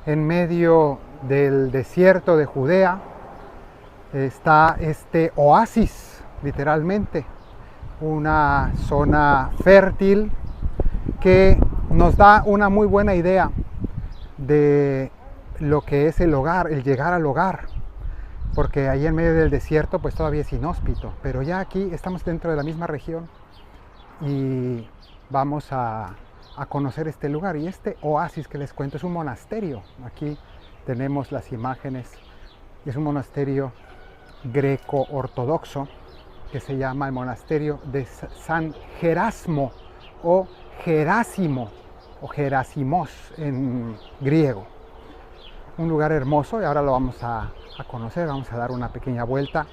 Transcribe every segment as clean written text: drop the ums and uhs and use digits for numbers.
En medio del desierto de Judea está este oasis, literalmente, una zona fértil que nos da una muy buena idea de lo que es el hogar, el llegar al hogar, porque ahí en medio del desierto pues todavía es inhóspito, pero ya aquí estamos dentro de la misma región y vamos a conocer este lugar. Y este oasis que les cuento es un monasterio. Aquí tenemos las imágenes. Es un monasterio greco-ortodoxo que se llama el monasterio de San Gerasmo o Gerásimo o Gerasimos en griego. Un lugar hermoso y ahora lo vamos a conocer. Vamos a dar una pequeña vuelta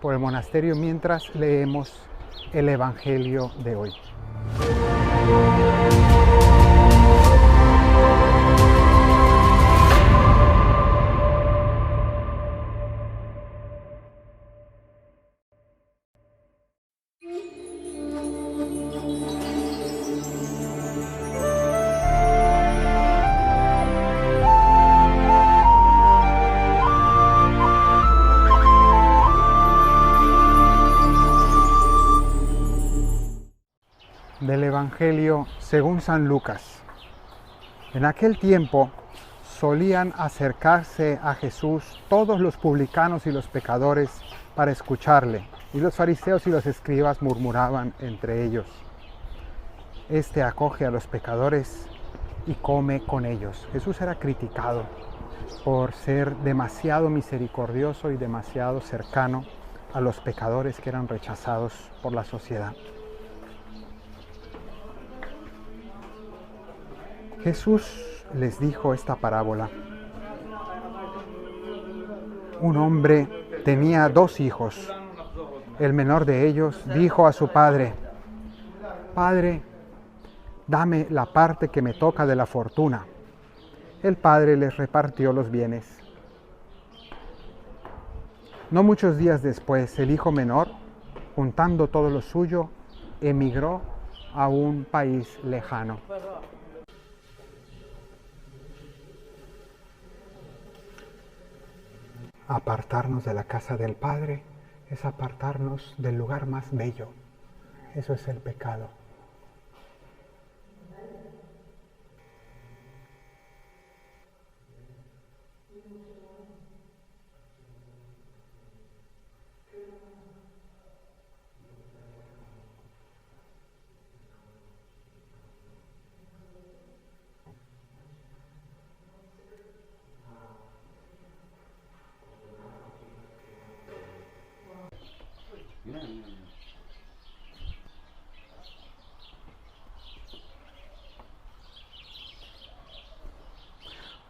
por el monasterio mientras leemos el Evangelio de hoy. Del Evangelio según San Lucas. En aquel tiempo solían acercarse a Jesús todos los publicanos y los pecadores para escucharle, y los fariseos y los escribas murmuraban entre ellos: Este acoge a los pecadores y come con ellos. Jesús era criticado por ser demasiado misericordioso y demasiado cercano a los pecadores que eran rechazados por la sociedad. Jesús les dijo esta parábola. Un hombre tenía 2 hijos. El menor de ellos dijo a su padre: Padre, dame la parte que me toca de la fortuna. El padre les repartió los bienes. No muchos días después, el hijo menor, juntando todo lo suyo, emigró a un país lejano. Apartarnos de la casa del Padre es apartarnos del lugar más bello. Eso es el pecado.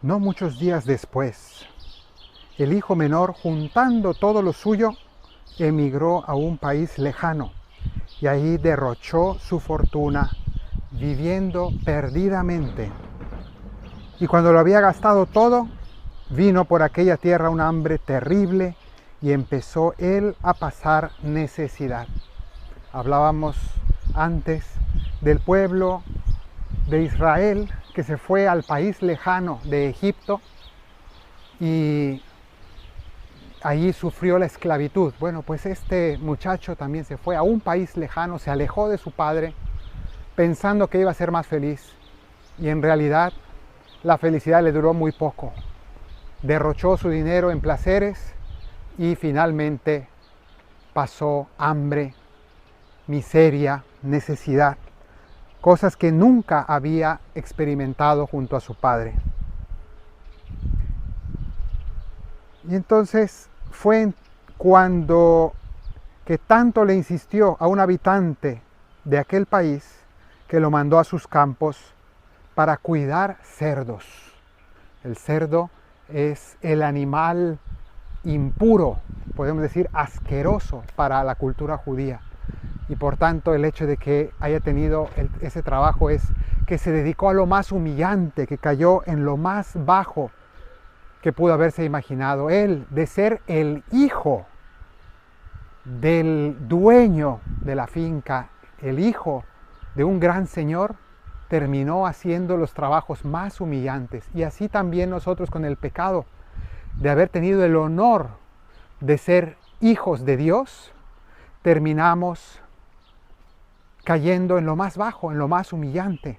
No muchos días después, el hijo menor, juntando todo lo suyo, emigró a un país lejano y ahí derrochó su fortuna viviendo perdidamente. Y cuando lo había gastado todo, vino por aquella tierra un hambre terrible y empezó él a pasar necesidad. Hablábamos antes del pueblo de Israel que se fue al país lejano de Egipto y allí sufrió la esclavitud. Bueno, pues este muchacho también se fue a un país lejano, se alejó de su padre pensando que iba a ser más feliz y en realidad la felicidad le duró muy poco. Derrochó su dinero en placeres y finalmente pasó hambre, miseria, necesidad, cosas que nunca había experimentado junto a su padre. Y entonces fue cuando que tanto le insistió a un habitante de aquel país que lo mandó a sus campos para cuidar cerdos. El cerdo es el animal impuro, podemos decir asqueroso para la cultura judía. Y por tanto el hecho de que haya tenido ese trabajo es que se dedicó a lo más humillante, que cayó en lo más bajo que pudo haberse imaginado. Él, de ser el hijo del dueño de la finca, el hijo de un gran señor, terminó haciendo los trabajos más humillantes. Y así también nosotros con el pecado, de haber tenido el honor de ser hijos de Dios, terminamos cayendo en lo más bajo, en lo más humillante.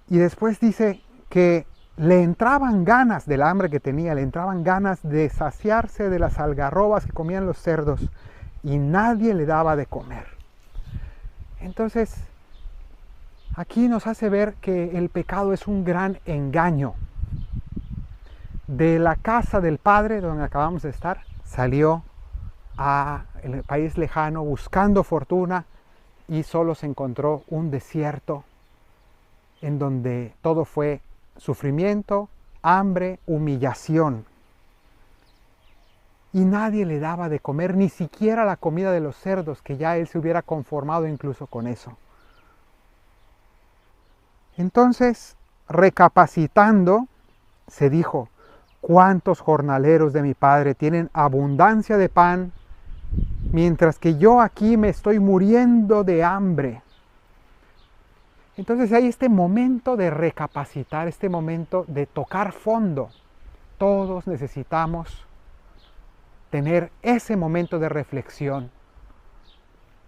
Y después dice que le entraban ganas del hambre que tenía, le entraban ganas de saciarse de las algarrobas que comían los cerdos y nadie le daba de comer. Entonces, aquí nos hace ver que el pecado es un gran engaño. De la casa del Padre, donde acabamos de estar, salió a el país lejano buscando fortuna y solo se encontró un desierto en donde todo fue sufrimiento, hambre, humillación. Y nadie le daba de comer, ni siquiera la comida de los cerdos, que ya él se hubiera conformado incluso con eso. Entonces, recapacitando, se dijo: ¿cuántos jornaleros de mi padre tienen abundancia de pan, mientras que yo aquí me estoy muriendo de hambre? Entonces hay este momento de recapacitar, este momento de tocar fondo. Todos necesitamos tener ese momento de reflexión.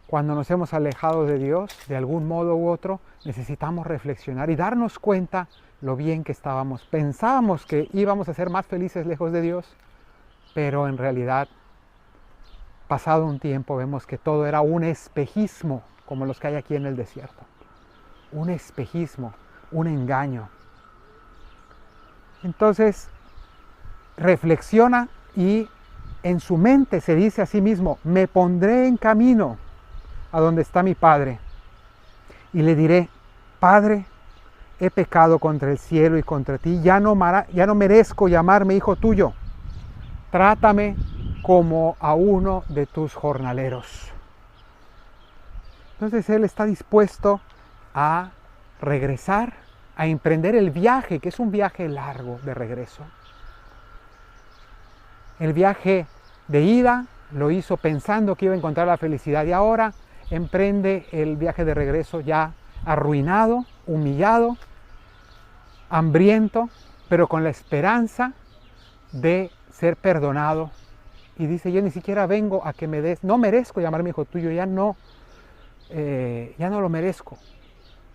Cuando nos hemos alejado de Dios, de algún modo u otro, necesitamos reflexionar y darnos cuenta lo bien que estábamos. Pensábamos que íbamos a ser más felices lejos de Dios, pero en realidad, pasado un tiempo, vemos que todo era un espejismo, como los que hay aquí en el desierto. Un espejismo, un engaño. Entonces, reflexiona y en su mente se dice a sí mismo: me pondré en camino a donde está mi Padre y le diré: Padre, he pecado contra el cielo y contra ti, ya no merezco llamarme hijo tuyo, trátame como a uno de tus jornaleros. Entonces él está dispuesto a regresar, a emprender el viaje, que es un viaje largo de regreso. El viaje de ida lo hizo pensando que iba a encontrar la felicidad y ahora emprende el viaje de regreso ya arruinado, humillado, hambriento, pero con la esperanza de ser perdonado. Y dice: yo ni siquiera vengo a que me des, no merezco llamarme hijo tuyo, ya no lo merezco.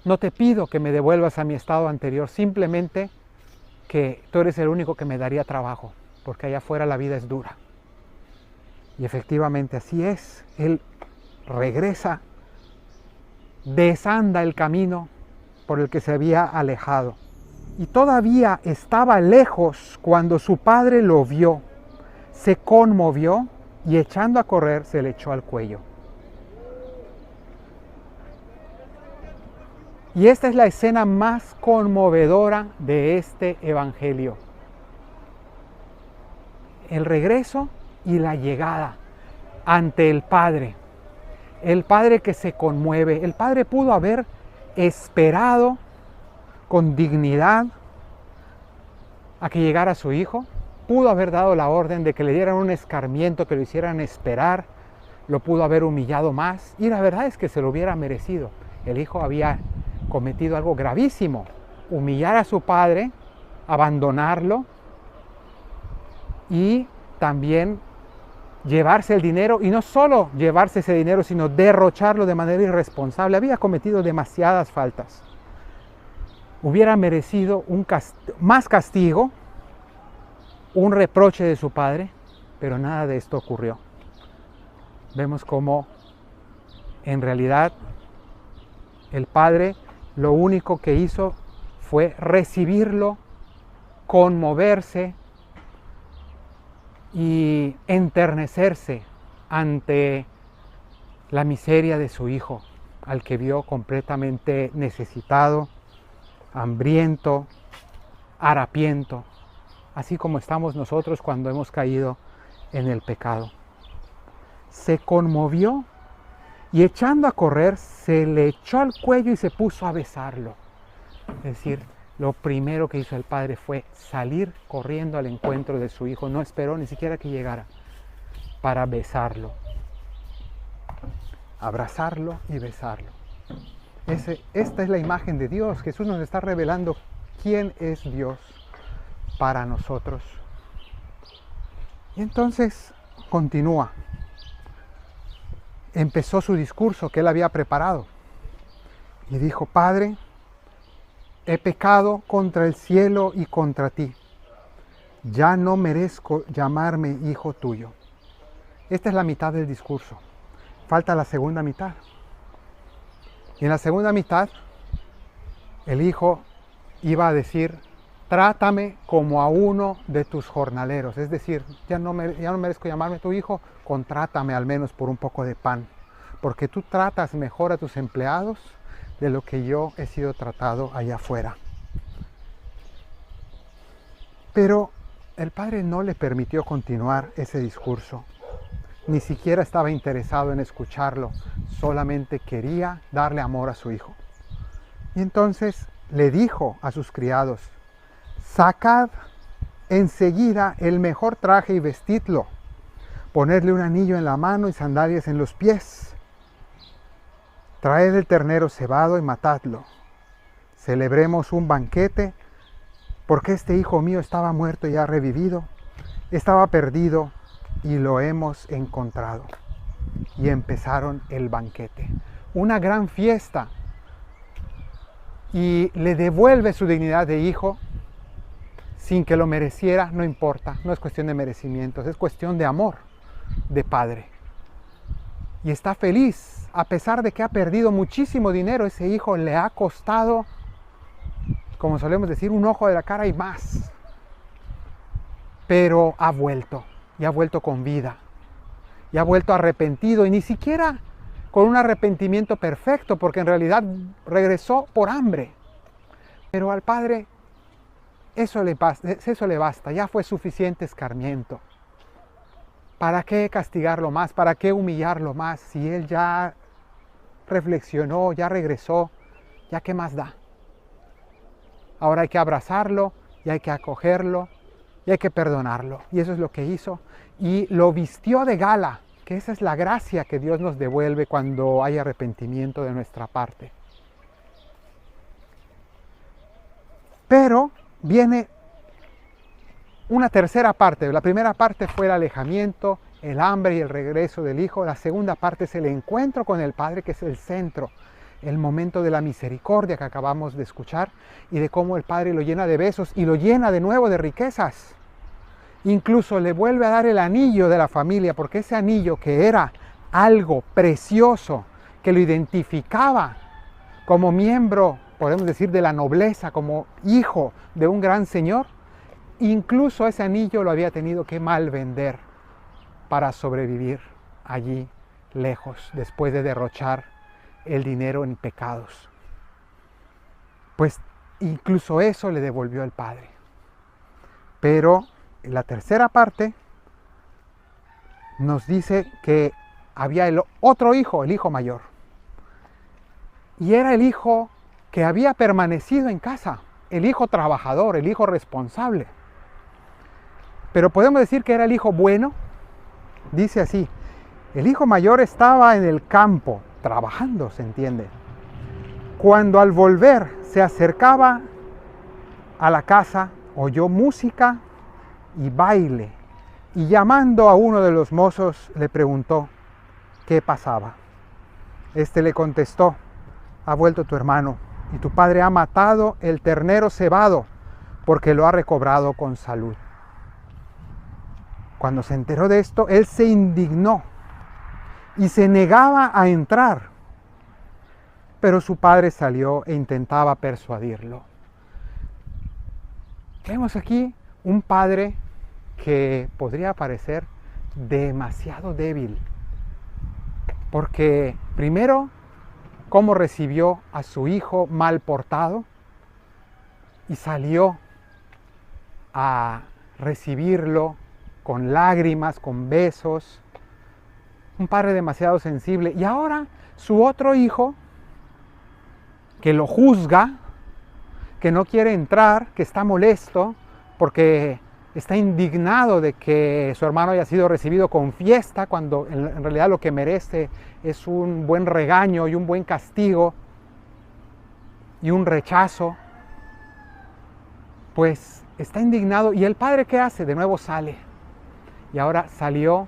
No te pido que me devuelvas a mi estado anterior, simplemente que tú eres el único que me daría trabajo, porque allá afuera la vida es dura. Y efectivamente así es. Él regresa, desanda el camino por el que se había alejado. Y todavía estaba lejos cuando su padre lo vio, se conmovió y echando a correr se le echó al cuello. Y esta es la escena más conmovedora de este evangelio. El regreso y la llegada ante el Padre. El Padre que se conmueve. El Padre pudo haber esperado con dignidad a que llegara su hijo. Pudo haber dado la orden de que le dieran un escarmiento, que lo hicieran esperar. Lo pudo haber humillado más. Y la verdad es que se lo hubiera merecido. El hijo había cometido algo gravísimo: humillar a su padre, abandonarlo y también llevarse el dinero, y no solo llevarse ese dinero, sino derrocharlo de manera irresponsable. Había cometido demasiadas faltas. Hubiera merecido más castigo, un reproche de su padre, pero nada de esto ocurrió. Vemos cómo en realidad el padre lo único que hizo fue recibirlo, conmoverse y enternecerse ante la miseria de su hijo, al que vio completamente necesitado, hambriento, harapiento, así como estamos nosotros cuando hemos caído en el pecado. Se conmovió y echando a correr se le echó al cuello y se puso a besarlo. Es decir, lo primero que hizo el padre fue salir corriendo al encuentro de su hijo. No esperó ni siquiera que llegara para besarlo, abrazarlo y besarlo. Esta es la imagen de Dios. Jesús nos está revelando quién es Dios para nosotros. Y entonces continúa. Empezó su discurso que él había preparado. Y dijo: Padre, he pecado contra el cielo y contra ti. Ya no merezco llamarme hijo tuyo. Esta es la mitad del discurso. Falta la segunda mitad. Y en la segunda mitad, el hijo iba a decir: trátame como a uno de tus jornaleros. Es decir, ya no merezco llamarme tu hijo, contrátame al menos por un poco de pan. Porque tú tratas mejor a tus empleados de lo que yo he sido tratado allá afuera. Pero el padre no le permitió continuar ese discurso. Ni siquiera estaba interesado en escucharlo, solamente quería darle amor a su hijo. Y entonces le dijo a sus criados: sacad enseguida el mejor traje y vestidlo, ponedle un anillo en la mano y sandalias en los pies. Traed el ternero cebado y matadlo. Celebremos un banquete, porque este hijo mío estaba muerto y ha revivido, estaba perdido y lo hemos encontrado. Y empezaron el banquete, una gran fiesta, y le devuelve su dignidad de hijo sin que lo mereciera. No importa, no es cuestión de merecimientos, es cuestión de amor de padre. Y está feliz, a pesar de que ha perdido muchísimo dinero. Ese hijo le ha costado, como solemos decir, un ojo de la cara y más. Pero ha vuelto, y ha vuelto con vida, y ha vuelto arrepentido, y ni siquiera con un arrepentimiento perfecto, porque en realidad regresó por hambre. Pero al padre eso le basta, ya fue suficiente escarmiento. ¿Para qué castigarlo más? ¿Para qué humillarlo más? Si él ya reflexionó, ya regresó, ¿ya qué más da? Ahora hay que abrazarlo, y hay que acogerlo, y hay que perdonarlo. Y eso es lo que hizo. Y lo vistió de gala, que esa es la gracia que Dios nos devuelve cuando hay arrepentimiento de nuestra parte. Pero viene una tercera parte. La primera parte fue el alejamiento, el hambre y el regreso del hijo. La segunda parte es el encuentro con el Padre, que es el centro, el momento de la misericordia que acabamos de escuchar, y de cómo el Padre lo llena de besos y lo llena de nuevo de riquezas. Incluso le vuelve a dar el anillo de la familia, porque ese anillo, que era algo precioso, que lo identificaba como miembro, podemos decir, de la nobleza, como hijo de un gran señor, incluso ese anillo lo había tenido que mal vender para sobrevivir allí lejos, después de derrochar el dinero en pecados. Pues incluso eso le devolvió el Padre. Pero en la tercera parte nos dice que había el otro hijo, el hijo mayor. Y era el hijo que había permanecido en casa, el hijo trabajador, el hijo responsable. Pero podemos decir que era el hijo bueno. Dice así: el hijo mayor estaba en el campo, trabajando, se entiende. Cuando al volver se acercaba a la casa, oyó música y baile, y llamando a uno de los mozos le preguntó qué pasaba. Este le contestó: ha vuelto tu hermano, y tu padre ha matado el ternero cebado, porque lo ha recobrado con salud. Cuando se enteró de esto, él se indignó y se negaba a entrar. Pero su padre salió e intentaba persuadirlo. Vemos aquí un padre que podría parecer demasiado débil. Porque primero, cómo recibió a su hijo mal portado y salió a recibirlo con lágrimas, con besos. Un padre demasiado sensible. Y ahora su otro hijo, que lo juzga, que no quiere entrar, que está molesto porque está indignado de que su hermano haya sido recibido con fiesta, cuando en realidad lo que merece es un buen regaño y un buen castigo. y un rechazo, pues está indignado. ¿Y el padre qué hace? De nuevo sale. Y ahora salió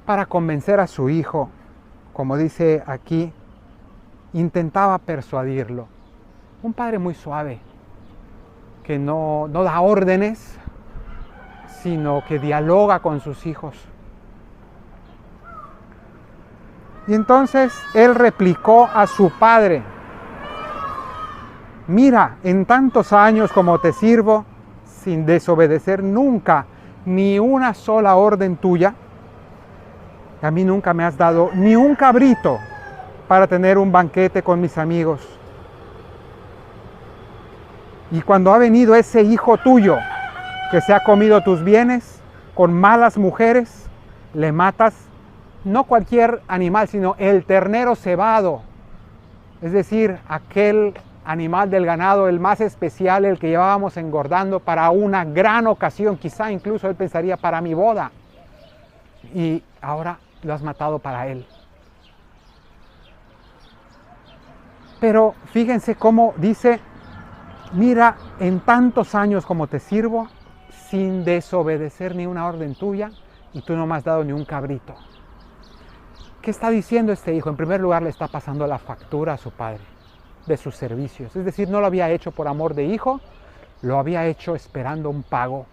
para convencer a su hijo, como dice aquí, intentaba persuadirlo. Un padre muy suave, que no da órdenes, sino que dialoga con sus hijos. Y entonces él replicó a su padre: mira, en tantos años como te sirvo, sin desobedecer nunca ni una sola orden tuya, a mí nunca me has dado ni un cabrito para tener un banquete con mis amigos. Y cuando ha venido ese hijo tuyo que se ha comido tus bienes con malas mujeres, le matas no cualquier animal, sino el ternero cebado, es decir, aquel animal del ganado, el más especial, el que llevábamos engordando para una gran ocasión, quizá incluso él pensaría para mi boda, y ahora lo has matado para él. Pero fíjense cómo dice: mira, en tantos años como te sirvo, sin desobedecer ni una orden tuya, y tú no me has dado ni un cabrito. ¿Qué está diciendo este hijo? En primer lugar, le está pasando la factura a su padre de sus servicios. Es decir, no lo había hecho por amor de hijo, lo había hecho esperando un pago.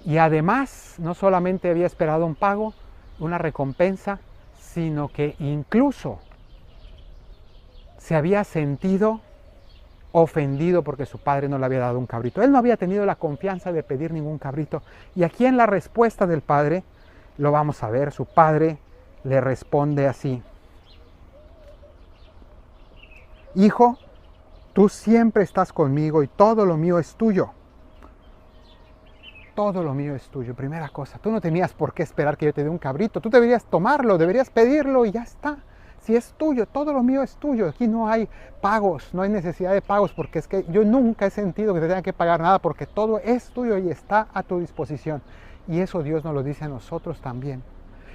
Y además, no solamente había esperado un pago, una recompensa, sino que incluso se había sentido ofendido porque su padre no le había dado un cabrito. Él no había tenido la confianza de pedir ningún cabrito. Y aquí en la respuesta del padre, lo vamos a ver, su padre le responde así: hijo, tú siempre estás conmigo y todo lo mío es tuyo. Todo lo mío es tuyo. Primera cosa, tú no tenías por qué esperar que yo te dé un cabrito. Tú deberías tomarlo, deberías pedirlo y ya está. Si es tuyo, todo lo mío es tuyo. Aquí no hay pagos, no hay necesidad de pagos, porque es que yo nunca he sentido que te tenga que pagar nada, porque todo es tuyo y está a tu disposición. Y eso Dios nos lo dice a nosotros también.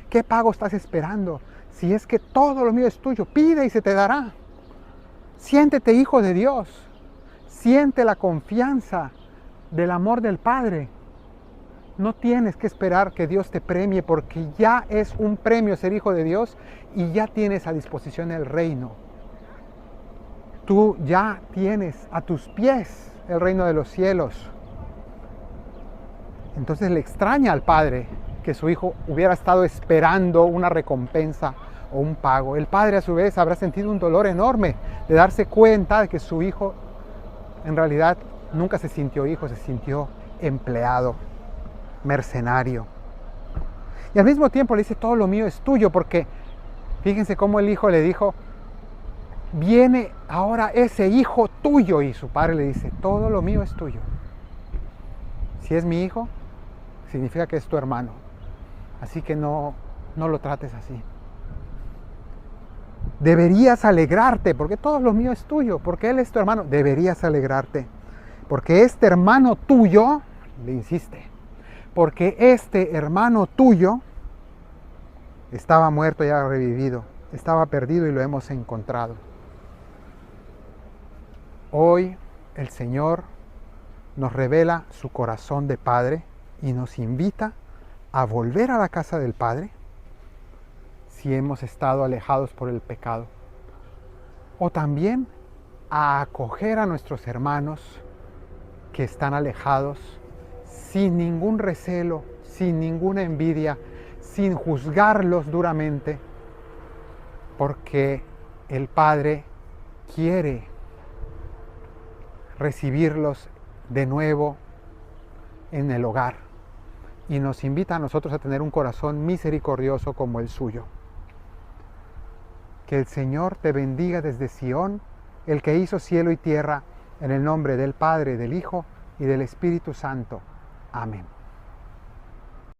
¿Qué pago estás esperando? Si es que todo lo mío es tuyo, pide y se te dará. Siéntete hijo de Dios. Siente la confianza del amor del Padre. No tienes que esperar que Dios te premie, porque ya es un premio ser hijo de Dios y ya tienes a disposición el reino. Tú ya tienes a tus pies el reino de los cielos. Entonces le extraña al padre que su hijo hubiera estado esperando una recompensa o un pago. El padre a su vez habrá sentido un dolor enorme de darse cuenta de que su hijo en realidad nunca se sintió hijo, se sintió empleado, mercenario. Y al mismo tiempo le dice: todo lo mío es tuyo, porque fíjense cómo el hijo le dijo: viene ahora ese hijo tuyo, y su padre le dice: todo lo mío es tuyo. Si es mi hijo, significa que es tu hermano, así que no lo trates así. Deberías alegrarte, porque todo lo mío es tuyo, porque él es tu hermano. Deberías alegrarte, porque este hermano tuyo, le insiste, porque este hermano tuyo estaba muerto y ha revivido, estaba perdido y lo hemos encontrado. Hoy el Señor nos revela su corazón de Padre y nos invita a volver a la casa del Padre si hemos estado alejados por el pecado, o también a acoger a nuestros hermanos que están alejados sin ningún recelo, sin ninguna envidia, sin juzgarlos duramente, porque el Padre quiere recibirlos de nuevo en el hogar y nos invita a nosotros a tener un corazón misericordioso como el suyo. Que el Señor te bendiga desde Sión, el que hizo cielo y tierra, en el nombre del Padre, del Hijo y del Espíritu Santo. Amén.